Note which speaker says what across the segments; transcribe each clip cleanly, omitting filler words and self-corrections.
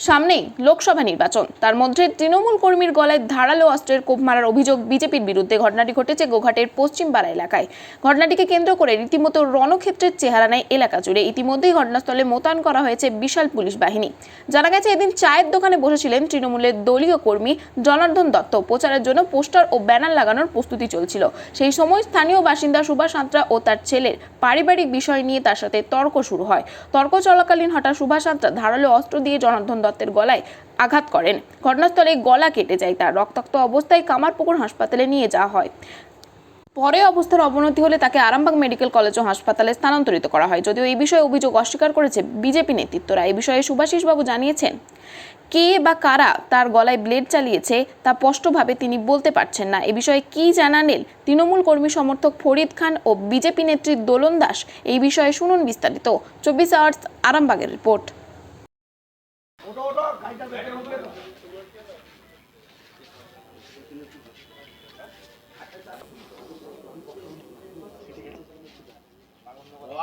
Speaker 1: সামনেই লোকসভা নির্বাচন, তার মধ্যে তৃণমূল কর্মীর গলায় ধারালো অস্ত্রের কোপ মারার অভিযোগ বিজেপির বিরুদ্ধে। ঘটনাটি ঘটেছে গোঘাটের পশ্চিমপাড়া এলাকায়। ঘটনাটিকে কেন্দ্র করে রীতিমতো রণক্ষেত্রের চেহারা নেয় এলাকা জুড়ে। ইতিমধ্যেই ঘটনাস্থলে মোতায়েন করা হয়েছে বিশাল পুলিশ বাহিনী। জানা গেছে, এদিন চায়ের দোকানে বসেছিলেন তৃণমূলের দলীয় কর্মী জনার্দন দত্ত। প্রচারের জন্য পোস্টার ও ব্যানার লাগানোর প্রস্তুতি চলছিল। সেই সময় স্থানীয় বাসিন্দা সুভাষ সাঁতরা ও তার ছেলের পারিবারিক বিষয় নিয়ে তার সাথে তর্ক শুরু হয়। তর্ক চলাকালীন হঠাৎ সুভাষ সাঁতরা ধারালো অস্ত্র দিয়ে জনার্দন দত্তের গলায় আঘাত করেন। ঘটনাস্থলে গলা কেটে যায় তার। রক্তাক্ত অবস্থায় কামারপুকুর হাসপাতালে নিয়ে যাওয়া হয়। পরে অবস্থার অবনতি হলে তাকে আরামবাগ মেডিকেল কলেজ ও হাসপাতালে স্থানান্তরিত করা হয়। যদিও এই বিষয়ে অভিযোগ অস্বীকার করেছে বিজেপি নেতৃত্বরা। এই বিষয়ে সুভাষিস বাবু জানিয়েছেন, কে বা কারা তার গলায় ব্লেড চালিয়েছে তা স্পষ্টভাবে তিনি বলতে পারছেন না। এ বিষয়ে কি জানালেন তৃণমূল কর্মী সমর্থক ফরিদ খান ও বিজেপি নেত্রী দোলন দাস, এই বিষয়ে শুনুন বিস্তারিত। 24 আওয়ার্স আরামবাগের রিপোর্ট।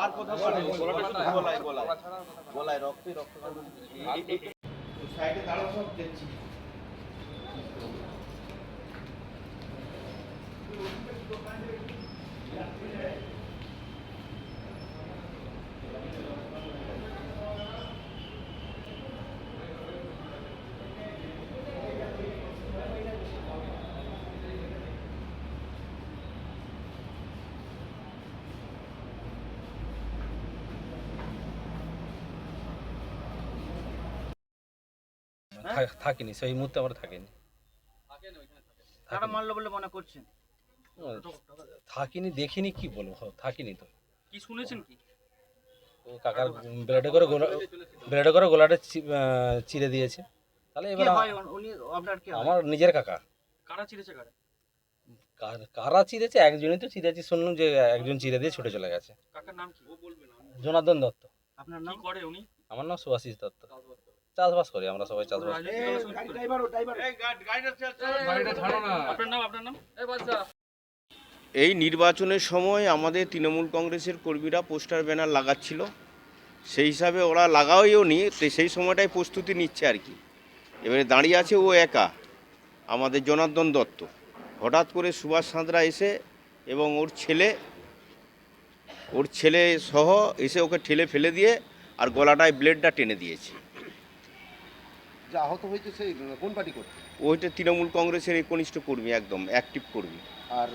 Speaker 2: আর কথা বলে গলায় রক্ত সাইডে দাঁড়াও, সব দেখছি।
Speaker 3: থাকিনি, সেই মুহূর্তে আমরা থাকিনি।
Speaker 2: কারা মারলো বলে মনে করছেন?
Speaker 3: থাকিনি, দেখিনি, কি বলবো, থাকিনি তো।
Speaker 4: কি শুনেছেন কি?
Speaker 3: ও কাকার ব্লেডে করে গলাটা চিরে দিয়েছে। তাহলে এবার
Speaker 2: উনি আপনার কি
Speaker 3: আমার নিজের কাকা।
Speaker 4: কারা চিরেছে কারা?
Speaker 3: কারা চিরেছে? একজনই তো চিরেছে, শুনলাম যে একজন চিরে দিয়ে ছুটে চলে গেছে।
Speaker 4: কাকার নাম কি? ও বলবে না।
Speaker 3: জনার্দন দত্ত।
Speaker 4: আপনার নাম? কি করে উনি?
Speaker 3: আমার নাম সুভাষিস দত্ত। চাষবাস করি, আমরা সবাই চাষবাস করি।
Speaker 4: আপনার নাম?
Speaker 2: এই নির্বাচনের সময় আমাদের তৃণমূল কংগ্রেসের কর্মীরা পোস্টার ব্যানার লাগাচ্ছিল, সেই হিসাবে ওরা লাগাওইও নি, সেই সময়টাই প্রস্তুতি নিচ্ছে আর কি। এবারে দাঁড়িয়ে আছে ও একা, আমাদের জনার্দন দত্ত। হঠাৎ করে সুভাষ সাঁতরা এসে এবং ওর ছেলে সহ এসে ওকে ঠেলে ফেলে দিয়ে আর গলাটায় ব্লেডটা টেনে দিয়েছে।
Speaker 5: যে আহত হয়েছে সেই কোন পার্টি করছে?
Speaker 2: ওইটা তৃণমূল কংগ্রেসের একনিষ্ঠ কর্মী, একদম অ্যাক্টিভ কর্মী।
Speaker 5: আর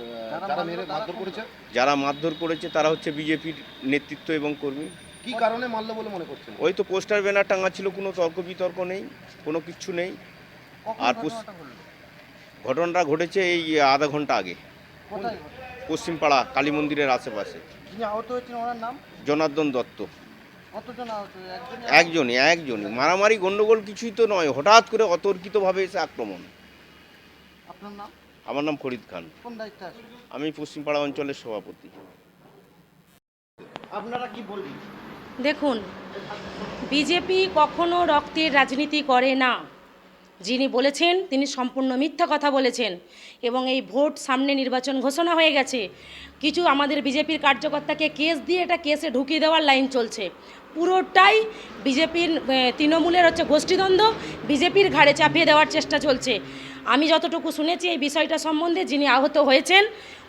Speaker 5: যারা মেরে মারধর করেছে?
Speaker 2: যারা মারধর করেছে তারা হচ্ছে বিজেপির নেতৃত্ব এবং কর্মী।
Speaker 5: কি কারণে মারলো বলে মনে করছেন?
Speaker 2: ওই তো পোস্টার ব্যানার টাঙা ছিল, কোনো তর্ক বিতর্ক নেই, কোনো কিচ্ছু নেই। আর ঘটনাটা ঘটেছে এই আধা ঘন্টা আগে, পশ্চিমপাড়া কালী মন্দিরের আশেপাশে।
Speaker 5: যিনি আহত হয়েছেন ওনার নাম?
Speaker 2: জনার্দন দত্ত।
Speaker 5: কতজন আহত?
Speaker 2: একজনই। মারামারি গন্ডগোল কিছুই তো নয়, হঠাৎ করে অতর্কিতভাবে এসে আক্রমণ।
Speaker 5: আপনার নাম?
Speaker 2: আমার নাম ফরিদ খান।
Speaker 5: কোন দায়িত্বে আছেন?
Speaker 2: আমি পশ্চিমপাড়া অঞ্চলের সভাপতি।
Speaker 5: আপনারা কি বলবেন?
Speaker 6: দেখুন, বিজেপি কখনো রক্তের রাজনীতি করে না। যিনি বলেছেন তিনি সম্পূর্ণ মিথ্যা কথা বলেছেন। এবং এই ভোট সামনে, নির্বাচন ঘোষণা হয়ে গেছে, কিছু আমাদের বিজেপির কার্যকর্তাকে কেস দিয়ে এটা কেসে ঢুকিয়ে দেওয়ার লাইন চলছে। পুরোটাই বিজেপির তৃণমূলের গোষ্ঠীদ্বন্দ্ব, বিজেপির ঘাড়ে চাপিয়ে দেওয়ার চেষ্টা চলছে। আমি যতটুকু শুনেছি এই বিষয়টা সম্বন্ধে, যিনি আহত হয়েছেন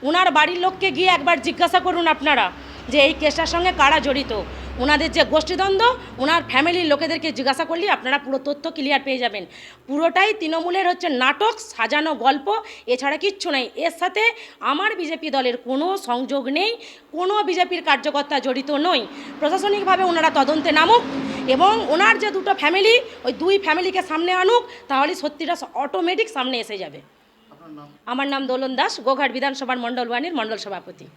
Speaker 6: ওনার বাড়ির লোককে গিয়ে একবার জিজ্ঞাসা করুন আপনারা যে এই কেসটার সঙ্গে কারা জড়িত। ওনাদের যে গোষ্ঠীদ্বন্দ্ব, ওনার ফ্যামিলির লোকেদেরকে জিজ্ঞাসা করলে আপনারা পুরো তথ্য ক্লিয়ার পেয়ে যাবেন। পুরোটাই তৃণমূলের নাটক, সাজানো গল্প, এছাড়া কিচ্ছু নেই। এর সাথে আমার বিজেপি দলের কোনো সংযোগ নেই, কোনো বিজেপির কার্যকর্তা জড়িত নয়। প্রশাসনিকভাবে ওনারা তদন্তে নামুক এবং ওনার যে দুটো ফ্যামিলি, ওই দুই ফ্যামিলিকে সামনে আনুক, তাহলে সত্যিটা অটোমেটিক সামনে এসে যাবে। আমার নাম দোলন দাস, গোঘাট বিধানসভার মণ্ডল ওয়ানের মণ্ডল সভাপতি।